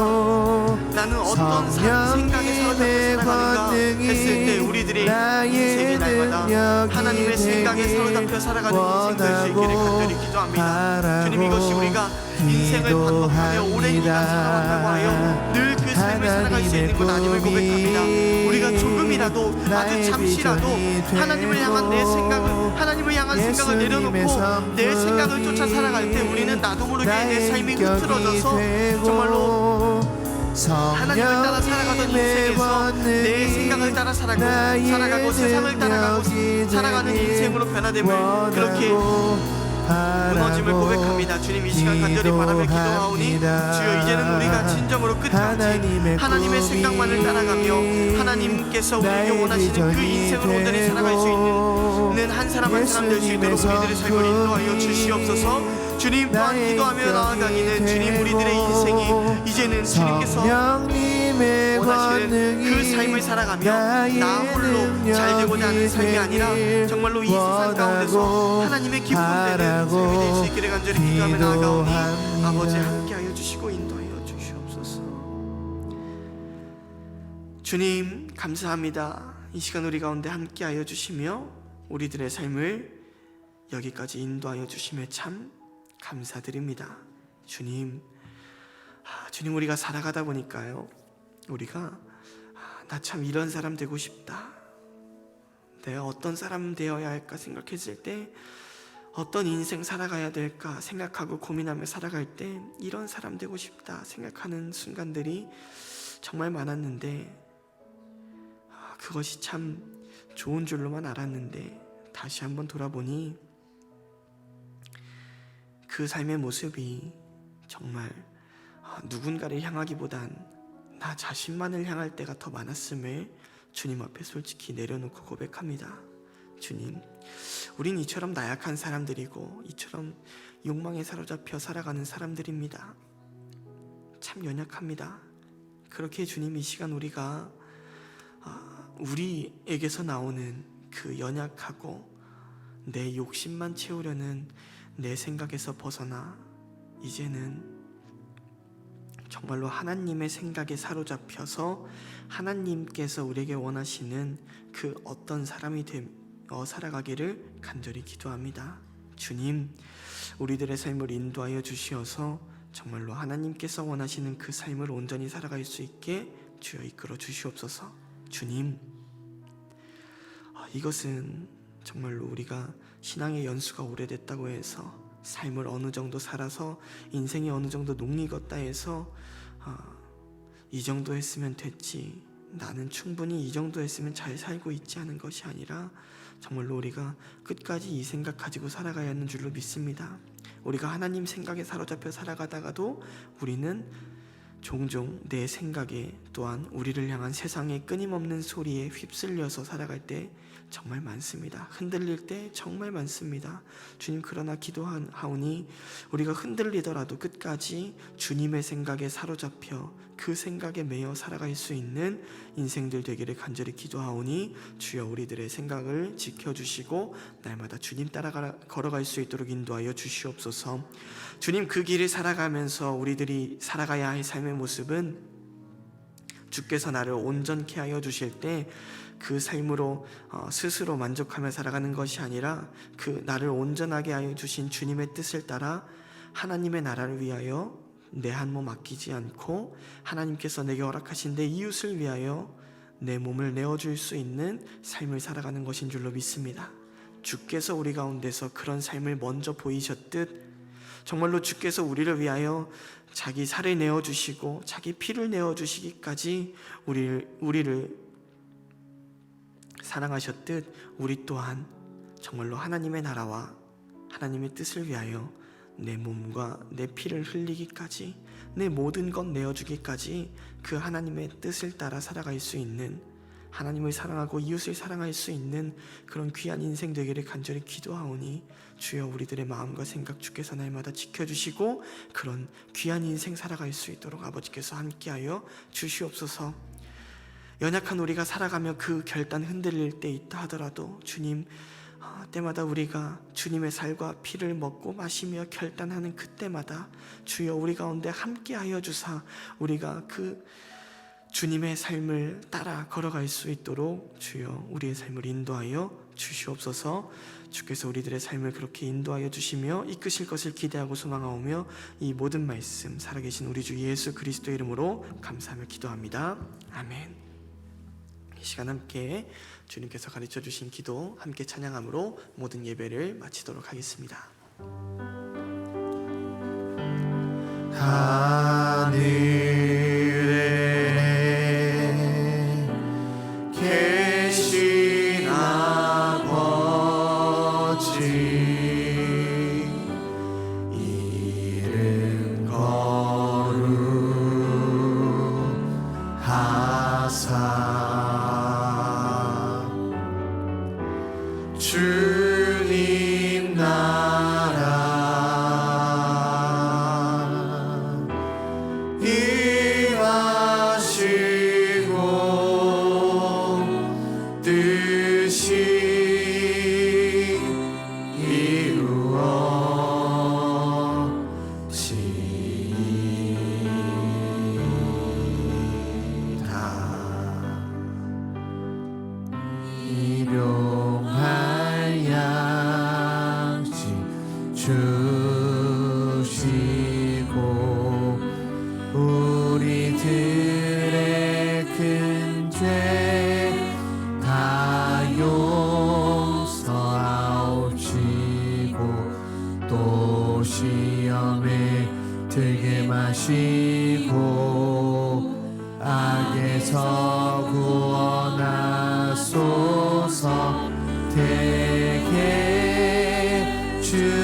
나는 어떤 생각에 사로잡혀 살아가는가 했을 때 우리들의 인생이 날마다 하나님의 생각에 사로잡혀 살아가는 인생 될 수 있기를 간절히 기도합니다. 주님, 이것이 우리가 인생을 반복하며 오랜 기간 살아왔다고 하여 늘 그 삶을 살아갈 수 있는 것 아님을 고백합니다. 우리가 조금이라도 아주 잠시라도 하나님을 향한 내 생각을, 하나님을 향한 생각을 내려놓고 내 생각을 쫓아 살아갈 때 우리는 나도 모르게 내 삶이 흐트러져서 정말로 하나님을 따라 살아가던 인생에서 내 생각을 따라 살아가고 세상을 따라가고 살아가는 인생으로 변화됨을 그렇게 무너짐을 고백합니다. 주님, 이 시간 간절히 바라며 기도하오니 주여, 이제는 우리가 진정으로 끝까지 하나님의 생각만을 따라가며 하나님께서 우리에게 원하시는 그 인생으로 온전히 살아갈 수 있는 한 사람 한 사람 될 수 있도록 우리들의 삶을 인도하여 주시옵소서. 주님, 또한 기도하며 나아가기는 주님, 우리들의 인생이 이제는 주님께서 원하시는 그 삶을 살아가며 나 홀로 잘 되고자 하는 삶이 아니라 정말로 이 세상 가운데서 하나님의 기쁨 되는 삶이 될 수 있기를 간절히 기도하며 나아가오니 아버지, 함께하여 주시고 인도하여 주시옵소서. 주님, 감사합니다. 이 시간 우리 가운데 함께하여 주시며 우리들의 삶을 여기까지 인도하여 주심에 참 감사드립니다. 주님, 주님, 우리가 살아가다 보니까요, 우리가 나 참 이런 사람 되고 싶다, 내가 어떤 사람 되어야 할까 생각했을 때, 어떤 인생 살아가야 될까 생각하고 고민하며 살아갈 때 이런 사람 되고 싶다 생각하는 순간들이 정말 많았는데, 그것이 참 좋은 줄로만 알았는데 다시 한번 돌아보니 그 삶의 모습이 정말 누군가를 향하기보단 나 자신만을 향할 때가 더 많았음을 주님 앞에 솔직히 내려놓고 고백합니다. 주님, 우린 이처럼 나약한 사람들이고 이처럼 욕망에 사로잡혀 살아가는 사람들입니다. 참 연약합니다. 그렇게 주님, 이 시간 우리가 우리에게서 나오는 그 연약하고 내 욕심만 채우려는 내 생각에서 벗어나 이제는 정말로 하나님의 생각에 사로잡혀서 하나님께서 우리에게 원하시는 그 어떤 사람이 되어 살아가기를 간절히 기도합니다. 주님, 우리들의 삶을 인도하여 주시어서 정말로 하나님께서 원하시는 그 삶을 온전히 살아갈 수 있게 주여 이끌어 주시옵소서. 주님, 이것은 정말로 우리가 신앙의 연수가 오래됐다고 해서, 삶을 어느 정도 살아서 인생이 어느 정도 녹익었다 해서 이 정도 했으면 됐지, 나는 충분히 이 정도 했으면 잘 살고 있지 하는 것이 아니라 정말로 우리가 끝까지 이 생각 가지고 살아가야 하는 줄로 믿습니다. 우리가 하나님 생각에 사로잡혀 살아가다가도 우리는 종종 내 생각에, 또한 우리를 향한 세상의 끊임없는 소리에 휩쓸려서 살아갈 때 정말 많습니다. 흔들릴 때 정말 많습니다. 주님, 그러나 기도하오니 우리가 흔들리더라도 끝까지 주님의 생각에 사로잡혀 그 생각에 매여 살아갈 수 있는 인생들 되기를 간절히 기도하오니 주여 우리들의 생각을 지켜주시고 날마다 주님 따라 걸어갈 수 있도록 인도하여 주시옵소서. 주님, 그 길을 살아가면서 우리들이 살아가야 할 삶의 모습은 주께서 나를 온전케 하여 주실 때 그 삶으로 스스로 만족하며 살아가는 것이 아니라 그 나를 온전하게 하여 주신 주님의 뜻을 따라 하나님의 나라를 위하여 내 한 몸 아끼지 않고 하나님께서 내게 허락하신 내 이웃을 위하여 내 몸을 내어줄 수 있는 삶을 살아가는 것인 줄로 믿습니다. 주께서 우리 가운데서 그런 삶을 먼저 보이셨듯 정말로 주께서 우리를 위하여 자기 살을 내어주시고 자기 피를 내어주시기까지 우리를 사랑하셨듯 우리 또한 정말로 하나님의 나라와 하나님의 뜻을 위하여 내 몸과 내 피를 흘리기까지, 내 모든 것 내어주기까지 그 하나님의 뜻을 따라 살아갈 수 있는, 하나님을 사랑하고 이웃을 사랑할 수 있는 그런 귀한 인생 되기를 간절히 기도하오니 주여 우리들의 마음과 생각 주께서 날마다 지켜주시고 그런 귀한 인생 살아갈 수 있도록 아버지께서 함께하여 주시옵소서. 연약한 우리가 살아가며 그 결단 흔들릴 때 있다 하더라도 주님, 때마다 우리가 주님의 살과 피를 먹고 마시며 결단하는 그때마다 주여 우리 가운데 함께하여 주사 우리가 그 주님의 삶을 따라 걸어갈 수 있도록 주여 우리의 삶을 인도하여 주시옵소서. 주께서 우리들의 삶을 그렇게 인도하여 주시며 이끄실 것을 기대하고 소망하오며 이 모든 말씀 살아계신 우리 주 예수 그리스도의 이름으로 감사하며 기도합니다. 아멘. 이 시간 함께 주님께서 가르쳐 주신 기도 함께 찬양함으로 모든 예배를 마치도록 하겠습니다.
하늘에 계신 아버지 이름 거룩하사 주님 나라 임하시고 뜻이 이루어지이다. 일용할 양식 주시고 우리들의 큰 죄 다 용서하옵시고 또 시험에 들게 마시고 악에서 구원하소서. 대개 주